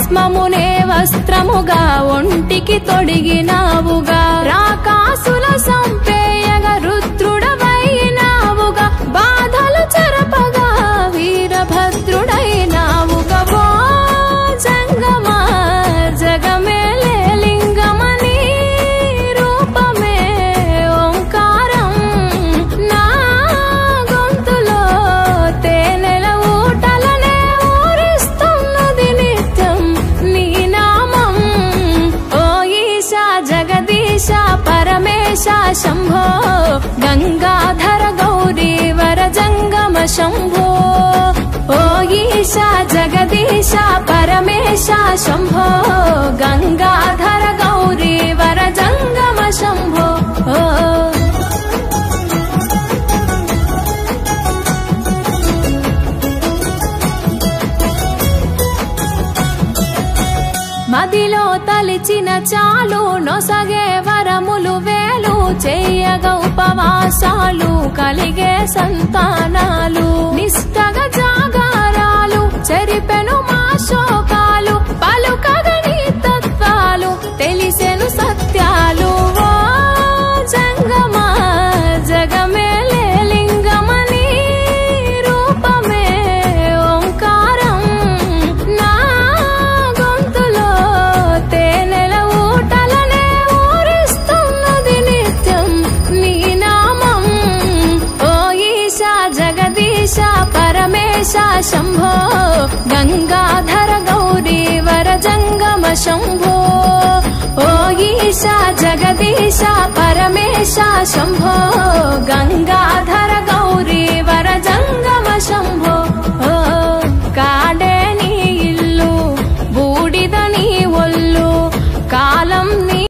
భస్మమునే వస్త్రముగా ఒంటికి తొడిగినావుగా రాకాసుల సంపేయగా రుద్రుడవైనావుగా బాధలు చెరపగా వీరభద్రుడైనావుగా ఓ జంగమా జగమేలే లింగమని రూపమే ఓంకారం నా గొంతులో తేనెల ఊటలనే ఊరిస్తున్నది నిత్యం నీ నామం ఓ ఈశా జగదీశ పరమేశ శంభో గంగాధర గౌరీ వర జంగమ శంభో ఓ ఈశా జగదీశ పరమేశ శంభో గంగాధర గౌరీ వర జంగమ శంభో మదిలో తలిచిన చాలు నొసగే వరములు వేలు చేయగా ఉపవాసాలు కలిగే సంతానాలు నిష్టగా జాగారాలు చెరిపెను మా శోకాలు పలుకగని తత్వాలు తెలిసెను సత్యాలు ఓ జంగమా జగమేలే లింగమని రూపమే ఓంకారం నా గొంతులో తేనెల ఊటలనే ఊరిస్తున్నది నిత్యం నీ నామం ఓ ఈశా జగదీశ పరమేశ శంభో గంగాధర గౌరీ వర జంగమ శంభో ఓ ఈశా జగదీశ పరమేశ శంభో గంగా